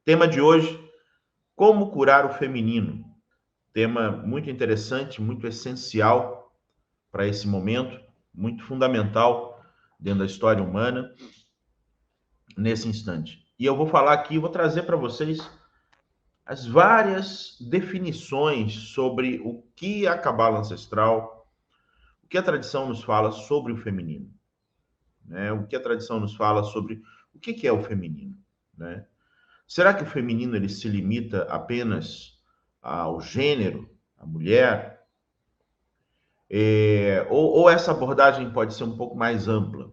Tema de hoje: como curar o feminino. Tema muito interessante, muito essencial para esse momento, muito fundamental dentro da história humana nesse instante. E eu vou falar aqui, vou trazer para vocês as várias definições sobre o que a cabala ancestral, o que a tradição nos fala sobre o feminino, né? O que a tradição nos fala sobre o que é o feminino, né? Será que o feminino ele se limita apenas ao gênero, à mulher? Ou essa abordagem pode ser um pouco mais ampla,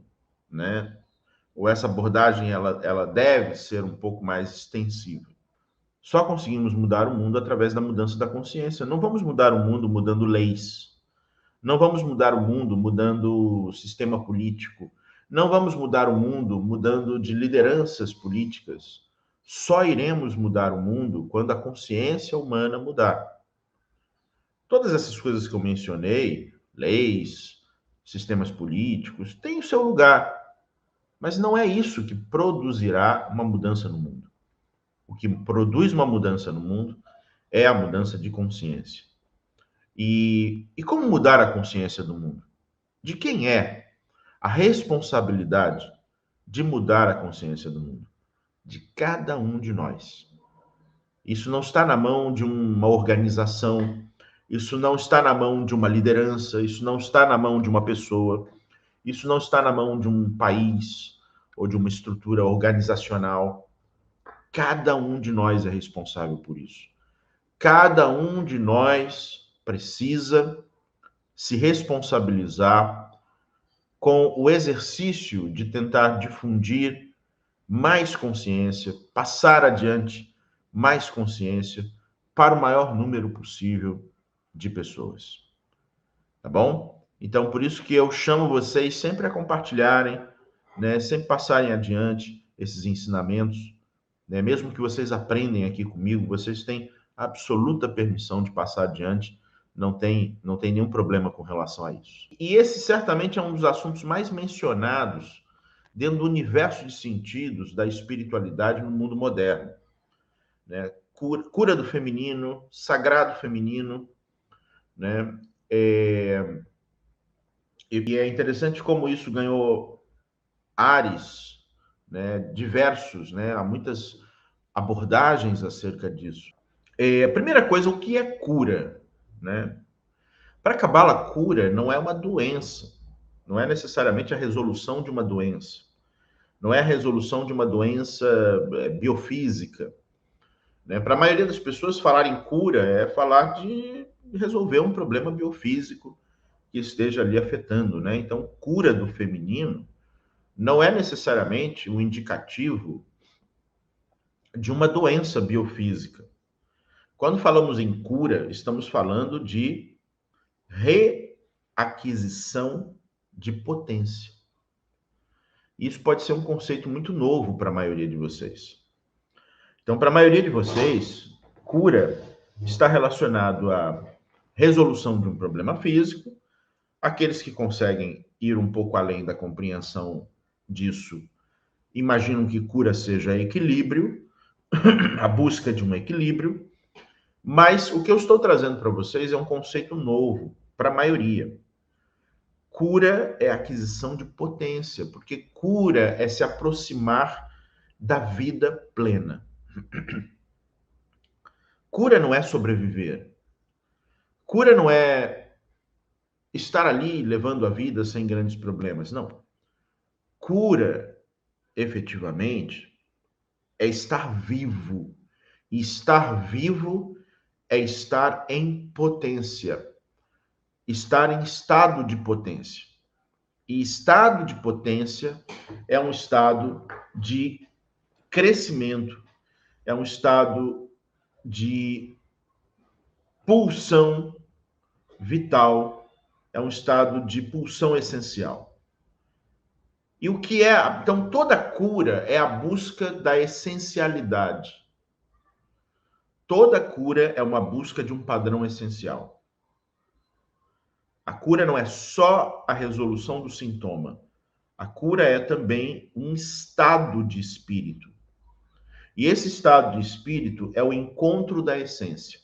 né? Ou essa abordagem ela deve ser um pouco mais extensiva? Só conseguimos mudar o mundo através da mudança da consciência. Não vamos mudar o mundo mudando leis. Não vamos mudar o mundo mudando o sistema político. Não vamos mudar o mundo mudando de lideranças políticas. Só iremos mudar o mundo quando a consciência humana mudar. Todas essas coisas que eu mencionei, leis, sistemas políticos, têm o seu lugar, mas não é isso que produzirá uma mudança no mundo. O que produz uma mudança no mundo é a mudança de consciência. E como mudar a consciência do mundo? De quem é a responsabilidade de mudar a consciência do mundo? De cada um de nós. Isso não está na mão de uma organização, isso não está na mão de uma liderança, isso não está na mão de uma pessoa, isso não está na mão de um país ou de uma estrutura organizacional. Cada um de nós é responsável por isso. Cada um de nós precisa se responsabilizar com o exercício de tentar difundir mais consciência, passar adiante mais consciência para o maior número possível de pessoas. Tá bom? Então, por isso que eu chamo vocês sempre a compartilharem, né, sempre passarem adiante esses ensinamentos, né, mesmo que vocês aprendem aqui comigo, vocês têm absoluta permissão de passar adiante, não tem nenhum problema com relação a isso. E esse certamente é um dos assuntos mais mencionados dentro do universo de sentidos da espiritualidade no mundo moderno, né? Cura do feminino, sagrado feminino, né? E é interessante como isso ganhou ares, né, diversos, né? Há muitas abordagens acerca disso. A primeira coisa, o que é cura, né? Para a Cabala, cura não é uma doença, não é necessariamente a resolução de uma doença, não é a resolução de uma doença biofísica, né? Para a maioria das pessoas, falar em cura é falar de resolver um problema biofísico que esteja ali afetando, né? Então, cura do feminino não é necessariamente um indicativo de uma doença biofísica. Quando falamos em cura, estamos falando de reaquisição de potência. Isso pode ser um conceito muito novo para a maioria de vocês. Então, para a maioria de vocês, cura está relacionado à resolução de um problema físico. Aqueles que conseguem ir um pouco além da compreensão disso, imaginam que cura seja equilíbrio, a busca de um equilíbrio, mas o que eu estou trazendo para vocês é um conceito novo para a maioria. Cura é aquisição de potência, porque cura é se aproximar da vida plena. Cura não é sobreviver. Cura não é estar ali levando a vida sem grandes problemas. Não. Cura, efetivamente, é estar vivo. E estar vivo é estar em potência. Estar em estado de potência. E estado de potência é um estado de crescimento, é um estado de pulsão vital, é um estado de pulsão essencial. E o que é, então, toda cura é a busca da essencialidade. Toda cura é uma busca de um padrão essencial. A cura não é só a resolução do sintoma. A cura é também um estado de espírito. E esse estado de espírito é o encontro da essência.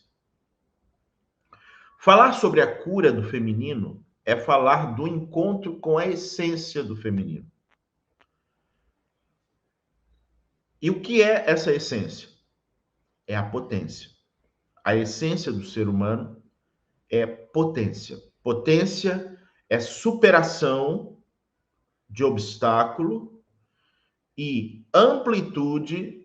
Falar sobre a cura do feminino é falar do encontro com a essência do feminino. E o que é essa essência? É a potência. A essência do ser humano é potência. Potência é superação de obstáculo e amplitude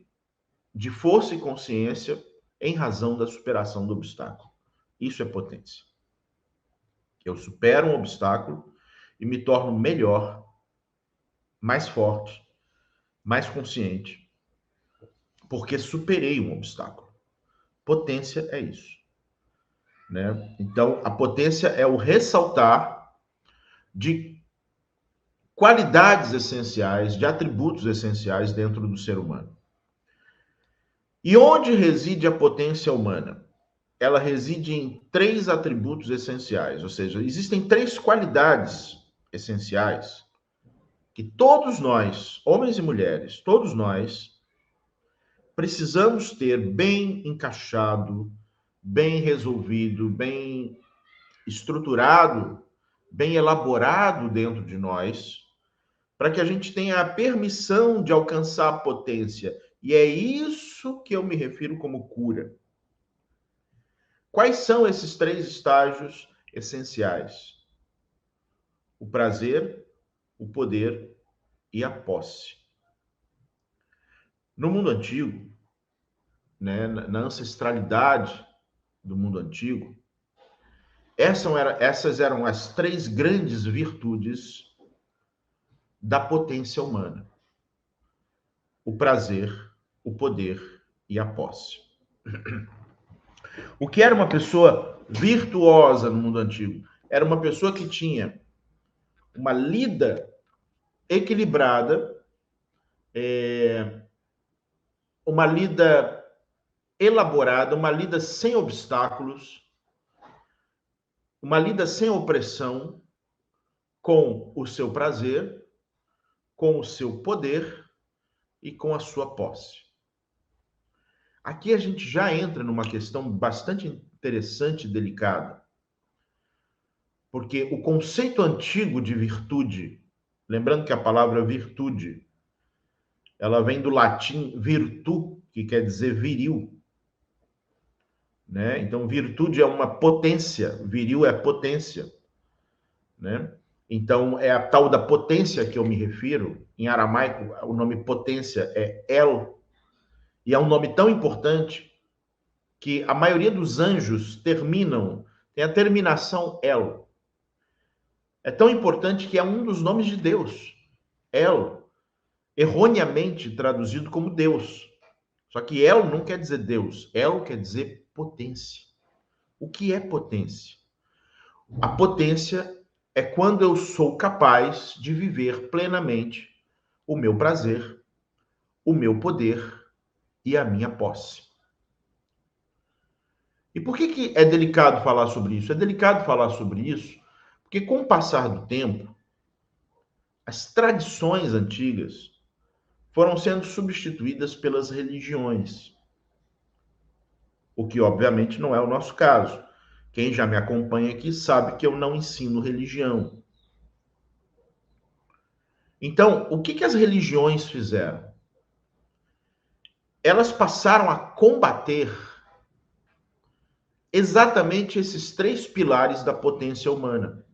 de força e consciência em razão da superação do obstáculo. Isso é potência. Eu supero um obstáculo e me torno melhor, mais forte, mais consciente, porque superei um obstáculo. Potência é isso, né? Então, a potência é o ressaltar de qualidades essenciais, de atributos essenciais dentro do ser humano. E onde reside a potência humana? Ela reside em 3 atributos essenciais, ou seja, existem 3 qualidades essenciais que todos nós, homens e mulheres, todos nós, precisamos ter bem encaixado, bem resolvido, bem estruturado, bem elaborado dentro de nós, para que a gente tenha a permissão de alcançar a potência. E é isso que eu me refiro como cura. Quais são esses 3 estágios essenciais? O prazer, o poder e a posse. No mundo antigo, né, na ancestralidade do mundo antigo, essas eram as 3 grandes virtudes da potência humana: o prazer, o poder e a posse. O que era uma pessoa virtuosa no mundo antigo? Era uma pessoa que tinha uma lida equilibrada, uma lida elaborada, uma lida sem obstáculos, uma lida sem opressão, com o seu prazer, com o seu poder e com a sua posse. Aqui a gente já entra numa questão bastante interessante e delicada, porque o conceito antigo de virtude, lembrando que a palavra virtude, ela vem do latim virtu, que quer dizer viril, né? Então, virtude é uma potência, viril é potência, né? Então, é a tal da potência que eu me refiro. Em aramaico, o nome potência é El, e é um nome tão importante que a maioria dos anjos tem a terminação El. É tão importante que é um dos nomes de Deus, El, erroneamente traduzido como Deus. Só que El não quer dizer Deus, El quer dizer potência. O que é potência? A potência é quando eu sou capaz de viver plenamente o meu prazer, o meu poder e a minha posse. E por que é delicado falar sobre isso? É delicado falar sobre isso porque, com o passar do tempo, as tradições antigas foram sendo substituídas pelas religiões, o que obviamente não é o nosso caso. Quem já me acompanha aqui sabe que eu não ensino religião. Então, o que as religiões fizeram? Elas passaram a combater exatamente esses 3 pilares da potência humana,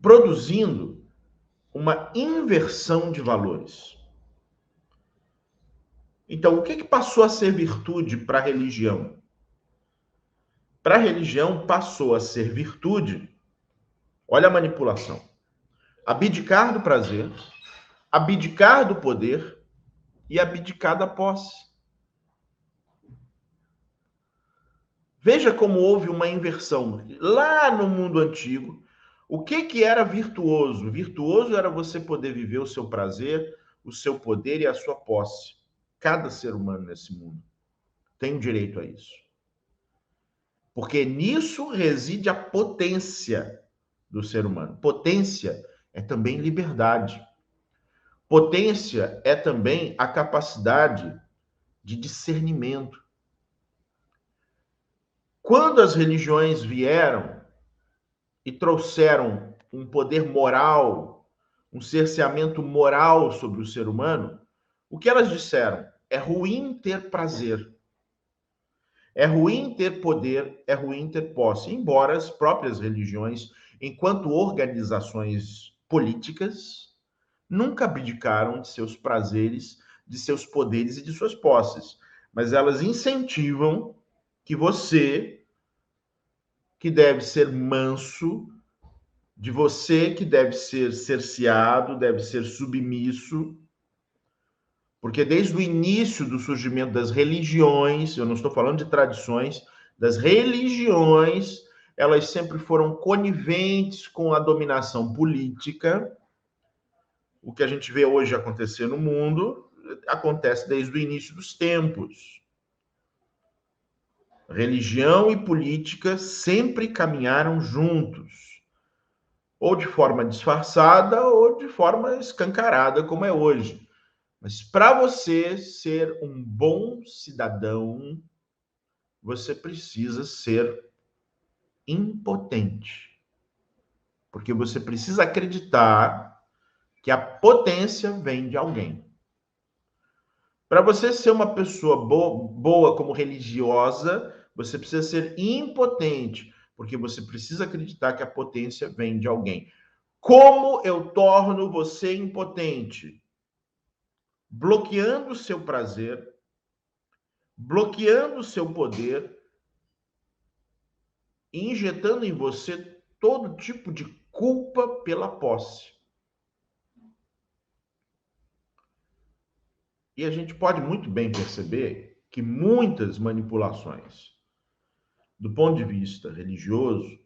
produzindo uma inversão de valores. Então, o que passou a ser virtude para a religião? Para a religião passou a ser virtude, olha a manipulação, abdicar do prazer, abdicar do poder e abdicar da posse. Veja como houve uma inversão. Lá no mundo antigo, o que era virtuoso? Virtuoso era você poder viver o seu prazer, o seu poder e a sua posse. Cada ser humano nesse mundo tem o direito a isso. Porque nisso reside a potência do ser humano. Potência é também liberdade. Potência é também a capacidade de discernimento. Quando as religiões vieram e trouxeram um poder moral, um cerceamento moral sobre o ser humano, o que elas disseram? É ruim ter prazer, é ruim ter poder, é ruim ter posse. Embora as próprias religiões, enquanto organizações políticas, nunca abdicaram de seus prazeres, de seus poderes e de suas posses. Mas elas incentivam que você, que deve ser manso, de você que deve ser cerceado, deve ser submisso, porque desde o início do surgimento das religiões, eu não estou falando de tradições, das religiões, elas sempre foram coniventes com a dominação política. O que a gente vê hoje acontecer no mundo acontece desde o início dos tempos. Religião e política sempre caminharam juntos, ou de forma disfarçada ou de forma escancarada, como é hoje. Mas para você ser um bom cidadão, você precisa ser impotente. Porque você precisa acreditar que a potência vem de alguém. Para você ser uma pessoa boa como religiosa, você precisa ser impotente, porque você precisa acreditar que a potência vem de alguém. Como eu torno você impotente? Bloqueando o seu prazer, bloqueando o seu poder, e injetando em você todo tipo de culpa pela posse. E a gente pode muito bem perceber que muitas manipulações, do ponto de vista religioso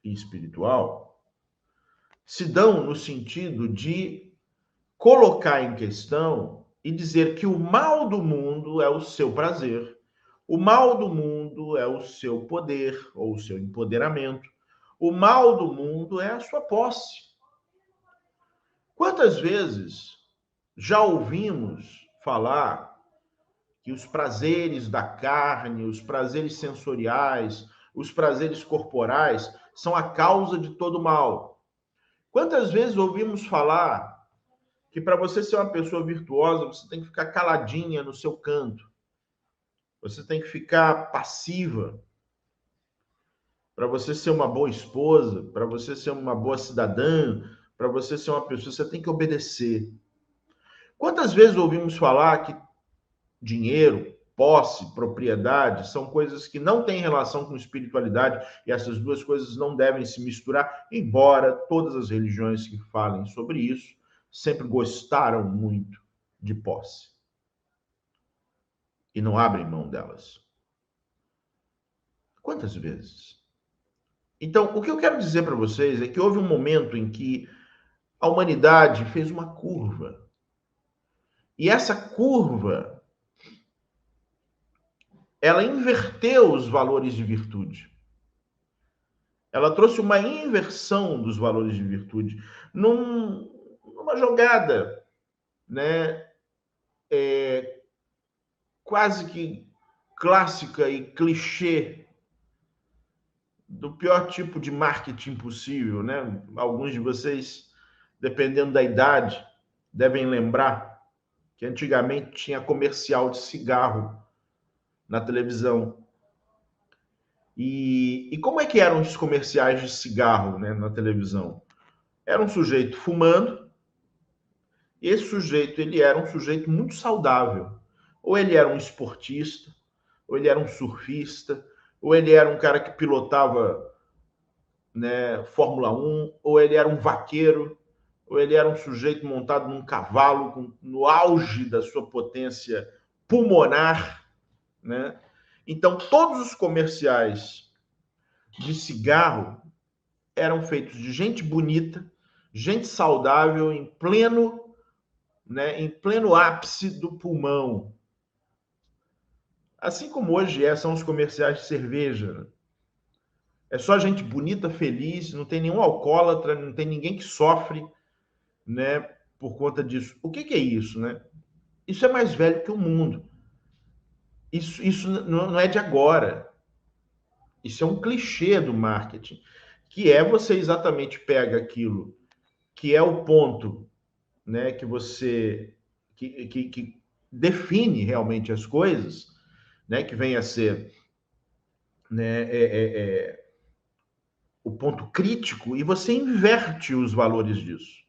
e espiritual, se dão no sentido de colocar em questão e dizer que o mal do mundo é o seu prazer, o mal do mundo é o seu poder ou o seu empoderamento, o mal do mundo é a sua posse. Quantas vezes já ouvimos falar que os prazeres da carne, os prazeres sensoriais, os prazeres corporais são a causa de todo mal? Quantas vezes ouvimos falar que para você ser uma pessoa virtuosa, você tem que ficar caladinha no seu canto, você tem que ficar passiva? Para você ser uma boa esposa, para você ser uma boa cidadã, para você ser uma pessoa, você tem que obedecer. Quantas vezes ouvimos falar que dinheiro, posse, propriedade são coisas que não têm relação com espiritualidade e essas duas coisas não devem se misturar, embora todas as religiões que falem sobre isso sempre gostaram muito de posse e não abrem mão delas. Quantas vezes? Então, o que eu quero dizer para vocês é que houve um momento em que a humanidade fez uma curva. E essa curva, ela inverteu os valores de virtude. Ela trouxe uma inversão dos valores de virtude numa jogada, né, quase que clássica e clichê do pior tipo de marketing possível, né? Alguns de vocês, dependendo da idade, devem lembrar que antigamente tinha comercial de cigarro na televisão. E como é que eram os comerciais de cigarro, né, na televisão? Era um sujeito fumando, e esse sujeito ele era um sujeito muito saudável. Ou ele era um esportista, ou ele era um surfista, ou ele era um cara que pilotava, né, Fórmula 1, ou ele era um vaqueiro, ou ele era um sujeito montado num cavalo no auge da sua potência pulmonar, né? Então, todos os comerciais de cigarro eram feitos de gente bonita, gente saudável, em pleno, né, em pleno ápice do pulmão. Assim como hoje são os comerciais de cerveja. Né? É só gente bonita, feliz, não tem nenhum alcoólatra, não tem ninguém que sofre, né, por conta disso. O que é isso, né? Isso é mais velho que o mundo. Isso não é de agora. Isso é um clichê do marketing, que é você exatamente pega aquilo que é o ponto, né, que você que define realmente as coisas, né, que vem a ser, né, o ponto crítico, e você inverte os valores disso.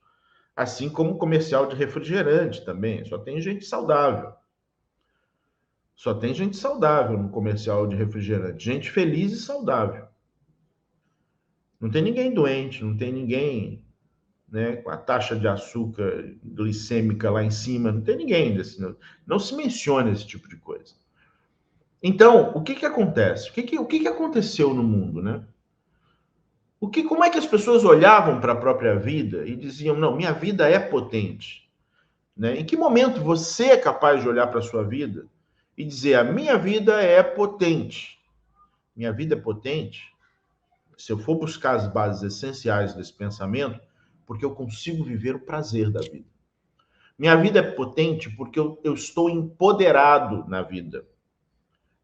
Assim como o comercial de refrigerante também, só tem gente saudável. Só tem gente saudável no comercial de refrigerante, gente feliz e saudável. Não tem ninguém doente, não tem ninguém, né, com a taxa de açúcar glicêmica lá em cima, não tem ninguém desse, não se menciona esse tipo de coisa. Então, o que acontece? O que aconteceu no mundo, né? Como é que as pessoas olhavam para a própria vida e diziam, não, minha vida é potente, né? Em que momento você é capaz de olhar para a sua vida e dizer, a minha vida é potente? Minha vida é potente? Se eu for buscar as bases essenciais desse pensamento, porque eu consigo viver o prazer da vida. Minha vida é potente porque eu estou empoderado na vida.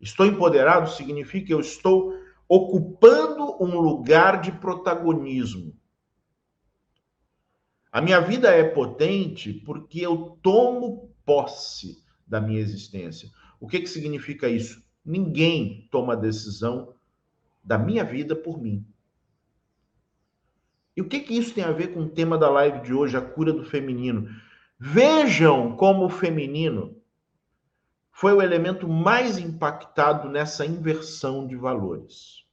Estou empoderado significa que eu estou ocupando um lugar de protagonismo. A minha vida é potente porque eu tomo posse da minha existência. O que significa isso? Ninguém toma a decisão da minha vida por mim. E o que isso tem a ver com o tema da live de hoje, a cura do feminino? Vejam como o feminino foi o elemento mais impactado nessa inversão de valores.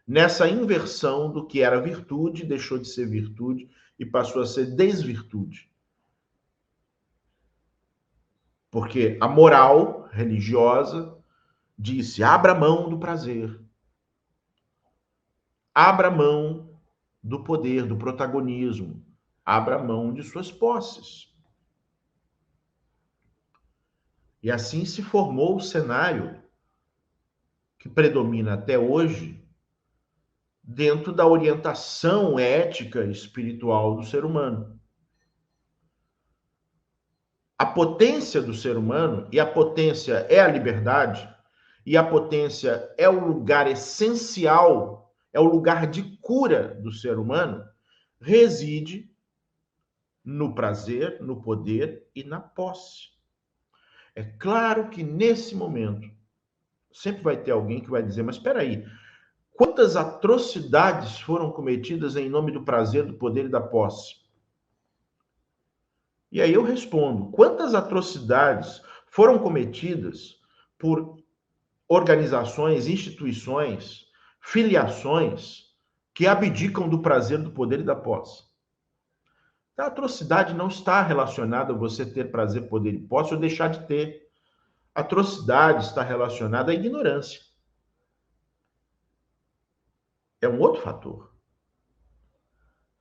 Nessa inversão do que era virtude, deixou de ser virtude e passou a ser desvirtude. Porque a moral religiosa disse: abra mão do prazer, abra mão do poder, do protagonismo, abra mão de suas posses. E assim se formou o cenário que predomina até hoje dentro da orientação ética e espiritual do ser humano. A potência do ser humano, e a potência é a liberdade, e a potência é o lugar essencial, é o lugar de cura do ser humano, reside no prazer, no poder e na posse. É claro que nesse momento sempre vai ter alguém que vai dizer, mas espera aí, quantas atrocidades foram cometidas em nome do prazer, do poder e da posse? E aí eu respondo, quantas atrocidades foram cometidas por organizações, instituições, filiações que abdicam do prazer, do poder e da posse? A atrocidade não está relacionada a você ter prazer, poder e posse ou deixar de ter. A atrocidade está relacionada à ignorância. É um outro fator.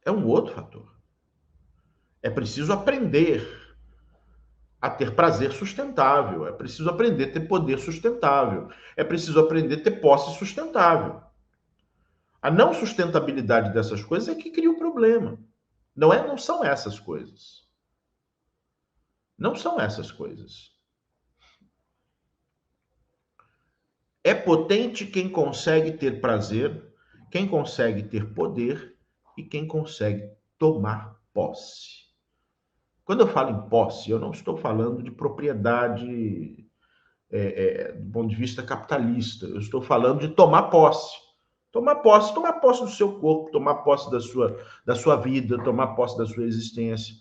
É um outro fator. É preciso aprender a ter prazer sustentável. É preciso aprender a ter poder sustentável. É preciso aprender a ter posse sustentável. A não sustentabilidade dessas coisas é que cria o problema. Não são essas coisas. Não são essas coisas. É potente quem consegue ter prazer, quem consegue ter poder e quem consegue tomar posse. Quando eu falo em posse, eu não estou falando de propriedade do ponto de vista capitalista. Eu estou falando de tomar posse. Tomar posse do seu corpo, tomar posse da sua vida, tomar posse da sua existência.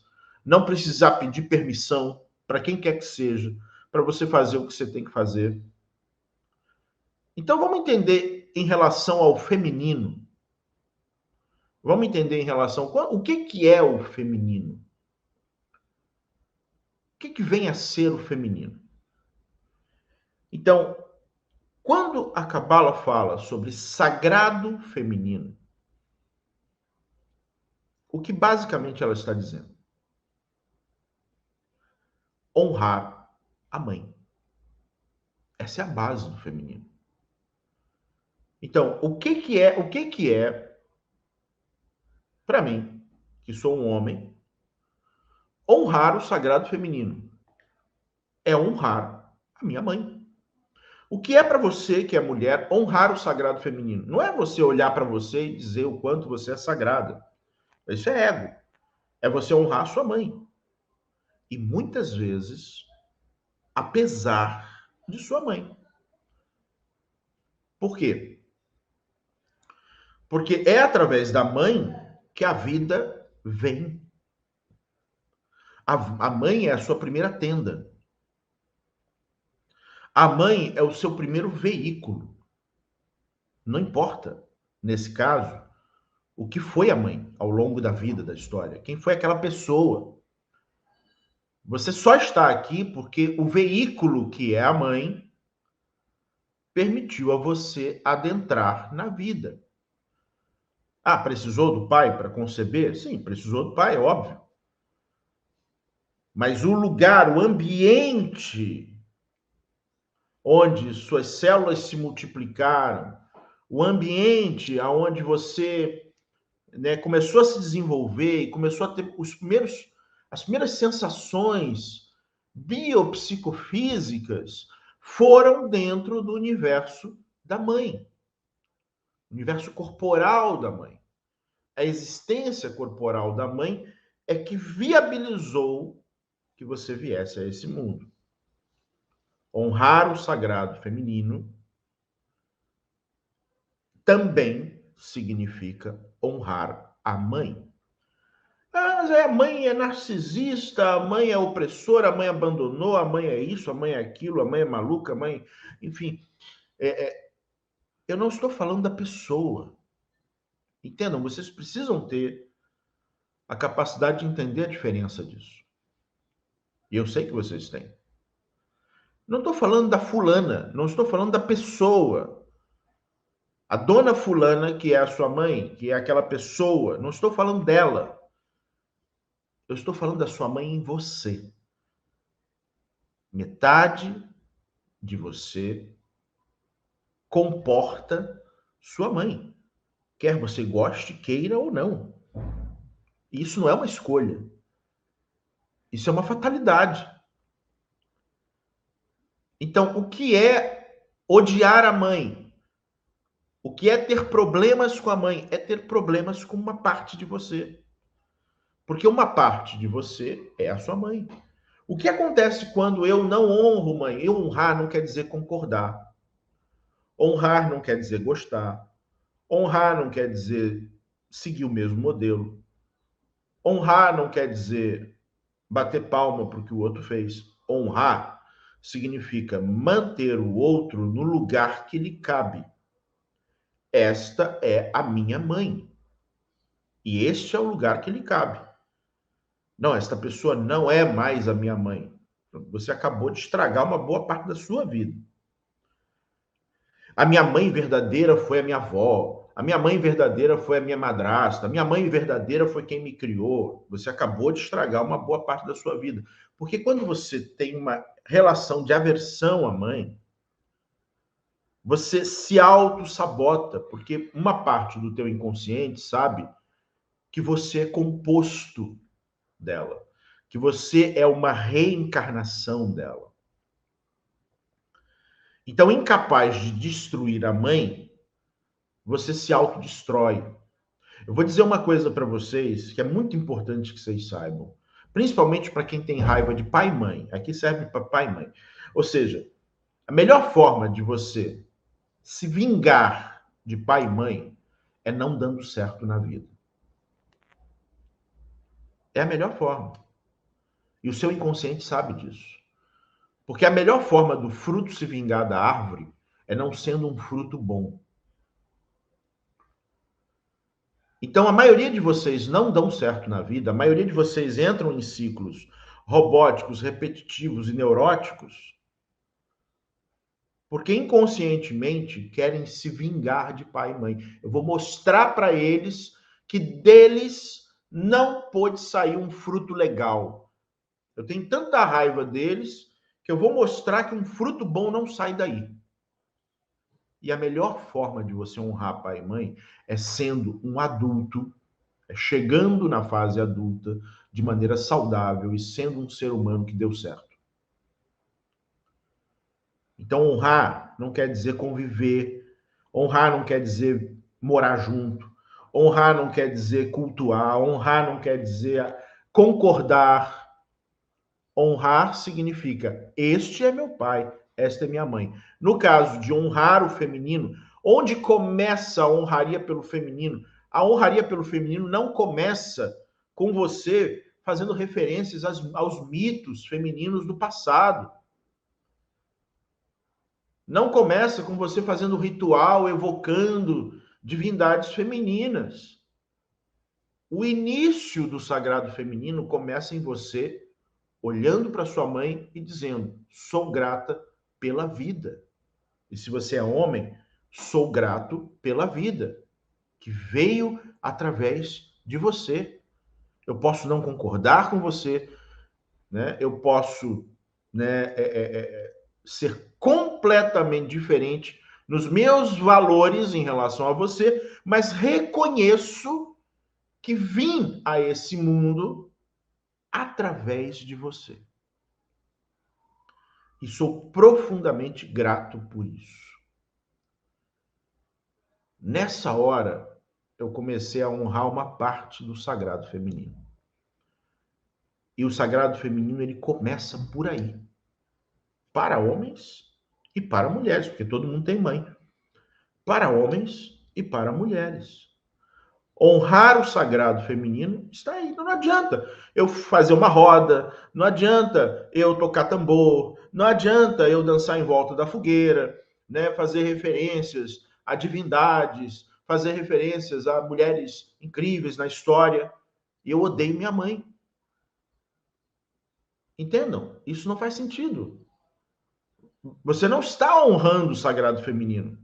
Não precisar pedir permissão para quem quer que seja, para você fazer o que você tem que fazer. Então vamos entender em relação ao feminino. Vamos entender em relação o que é o feminino? O que vem a ser o feminino? Então, quando a Cabala fala sobre sagrado feminino, o que basicamente ela está dizendo? Honrar a mãe. Essa é a base do feminino. Então, o que é para mim, que sou um homem, Honrar o sagrado feminino é honrar a minha mãe. O que é para você, que é mulher, honrar o sagrado feminino? Não é você olhar para você e dizer o quanto você é sagrada. Isso é ego. É você honrar a sua mãe. E muitas vezes, apesar de sua mãe. Por quê? Porque é através da mãe que a vida vem. A mãe é a sua primeira tenda. A mãe é o seu primeiro veículo. Não importa, nesse caso, o que foi a mãe ao longo da vida, da história. Quem foi aquela pessoa. Você só está aqui porque o veículo que é a mãe permitiu a você adentrar na vida. Ah, precisou do pai para conceber? Sim, precisou do pai, óbvio. Mas o lugar, o ambiente onde suas células se multiplicaram, o ambiente aonde você, né, começou a se desenvolver e começou a ter as primeiras sensações biopsicofísicas foram dentro do universo da mãe, universo corporal da mãe. A existência corporal da mãe é que viabilizou que você viesse a esse mundo. Honrar o sagrado feminino também significa honrar a mãe. Mas a mãe é narcisista, a mãe é opressora, a mãe abandonou, a mãe é isso, a mãe é aquilo, a mãe é maluca, a mãe. Enfim, eu não estou falando da pessoa. Entendam, vocês precisam ter a capacidade de entender a diferença disso. E eu sei que vocês têm. Não estou falando da fulana, não estou falando da pessoa. A dona fulana, que é a sua mãe, que é aquela pessoa, não estou falando dela. Eu estou falando da sua mãe em você. Metade de você comporta sua mãe. Quer você goste, queira ou não. Isso não é uma escolha. Isso é uma fatalidade. Então, o que é odiar a mãe? O que é ter problemas com a mãe? É ter problemas com uma parte de você. Porque uma parte de você é a sua mãe. O que acontece quando eu não honro mãe? Eu honrar não quer dizer concordar. Honrar não quer dizer gostar. Honrar não quer dizer seguir o mesmo modelo. Honrar não quer dizer bater palma para o que o outro fez. Honrar significa manter o outro no lugar que lhe cabe. Esta é a minha mãe. E este é o lugar que lhe cabe. Não, esta pessoa não é mais a minha mãe. Você acabou de estragar uma boa parte da sua vida. A minha mãe verdadeira foi a minha avó. A minha mãe verdadeira foi a minha madrasta. A minha mãe verdadeira foi quem me criou. Você acabou de estragar uma boa parte da sua vida. Porque quando você tem uma relação de aversão à mãe, você se auto-sabota, porque uma parte do teu inconsciente sabe que você é composto dela, que você é uma reencarnação dela. Então, incapaz de destruir a mãe, você se autodestrói. Eu vou dizer uma coisa para vocês que é muito importante que vocês saibam, principalmente para quem tem raiva de pai e mãe. Aqui serve para pai e mãe. Ou seja, a melhor forma de você se vingar de pai e mãe é não dando certo na vida. É a melhor forma. E o seu inconsciente sabe disso. Porque a melhor forma do fruto se vingar da árvore é não sendo um fruto bom. Então, a maioria de vocês não dão certo na vida, a maioria de vocês entram em ciclos robóticos, repetitivos e neuróticos, porque inconscientemente querem se vingar de pai e mãe. Eu vou mostrar para eles que deles não pode sair um fruto legal. Eu tenho tanta raiva deles que eu vou mostrar que um fruto bom não sai daí. E a melhor forma de você honrar pai e mãe é sendo um adulto, é chegando na fase adulta, de maneira saudável e sendo um ser humano que deu certo. Então, honrar não quer dizer conviver, honrar não quer dizer morar junto, honrar não quer dizer cultuar, honrar não quer dizer concordar. Honrar significa: este é meu pai, esta é minha mãe. No caso de honrar o feminino, onde começa a honraria pelo feminino? A honraria pelo feminino não começa com você fazendo referências aos mitos femininos do passado. Não começa com você fazendo ritual, evocando divindades femininas. O início do sagrado feminino começa em você olhando para sua mãe e dizendo: sou grata pela vida. E se você é homem, sou grato pela vida que veio através de você. Eu posso não concordar com você, né? Eu posso, né, ser completamente diferente nos meus valores em relação a você, mas reconheço que vim a esse mundo através de você. E sou profundamente grato por isso. Nessa hora, eu comecei a honrar uma parte do sagrado feminino. E o sagrado feminino, ele começa por aí. Para homens e para mulheres, porque todo mundo tem mãe. Para homens e para mulheres. Honrar o sagrado feminino está aí. Não adianta eu fazer uma roda, não adianta eu tocar tambor, não adianta eu dançar em volta da fogueira, né? Fazer referências a divindades, fazer referências a mulheres incríveis na história. E eu odeio minha mãe. Entendam? Isso não faz sentido. Você não está honrando o sagrado feminino.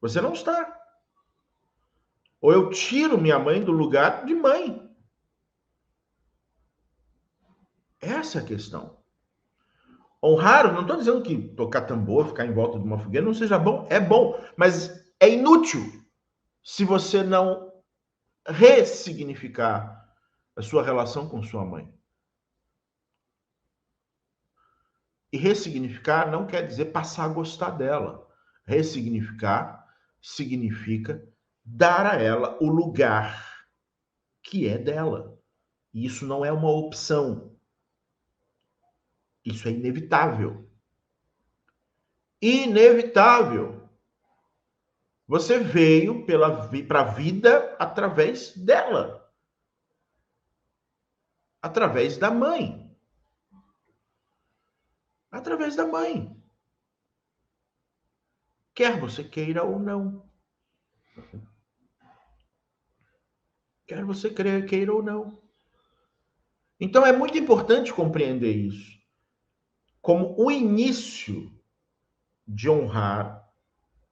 Você não está. Ou eu tiro minha mãe do lugar de mãe. Essa é a questão. Honrar, não estou dizendo que tocar tambor, ficar em volta de uma fogueira não seja bom. É bom, mas é inútil se você não ressignificar a sua relação com sua mãe. E ressignificar não quer dizer passar a gostar dela. Ressignificar significa dar a ela o lugar que é dela. E isso não é uma opção. Isso é inevitável. Inevitável. Você veio para a vida através dela. Através da mãe. Através da mãe. Quer você queira ou não. Quer você queira ou não. Então é muito importante compreender isso como o início de honrar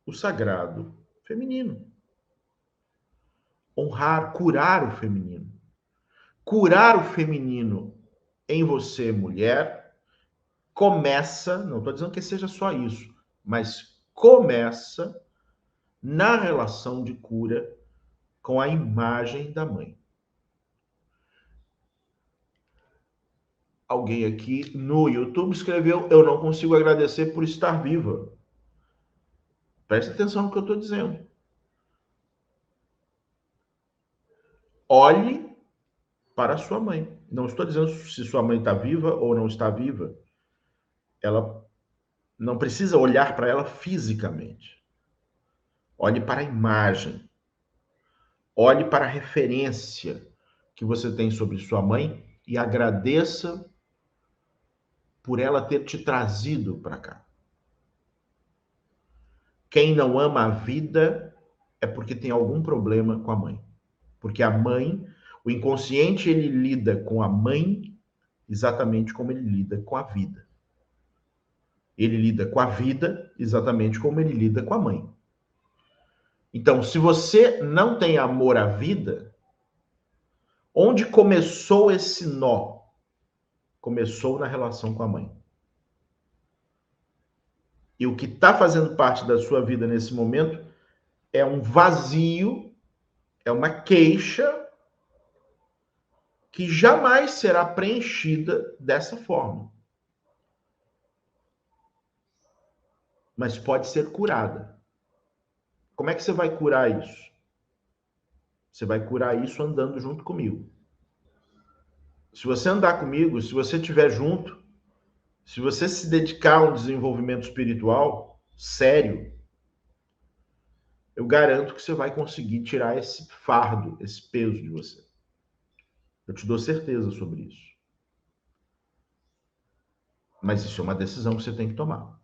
o sagrado feminino. Honrar, curar o feminino. Curar o feminino em você, mulher, começa, não estou dizendo que seja só isso, mas começa na relação de cura com a imagem da mãe. Alguém aqui no YouTube escreveu: eu não consigo agradecer por estar viva. Preste atenção no que eu estou dizendo. Olhe para a sua mãe. Não estou dizendo se sua mãe está viva ou não está viva. Ela não precisa olhar para ela fisicamente. Olhe para a imagem. Olhe para a referência que você tem sobre sua mãe e agradeça por ela ter te trazido para cá. Quem não ama a vida é porque tem algum problema com a mãe. Porque a mãe, o inconsciente, ele lida com a mãe exatamente como ele lida com a vida. Ele lida com a vida exatamente como ele lida com a mãe. Então, se você não tem amor à vida, onde começou esse nó? Começou na relação com a mãe. E o que está fazendo parte da sua vida nesse momento é um vazio, é uma queixa que jamais será preenchida dessa forma. Mas pode ser curada. Como é que você vai curar isso? Você vai curar isso andando junto comigo. Se você andar comigo, se você estiver junto, se você se dedicar a um desenvolvimento espiritual sério, eu garanto que você vai conseguir tirar esse fardo, esse peso de você. Eu te dou certeza sobre isso. Mas isso é uma decisão que você tem que tomar.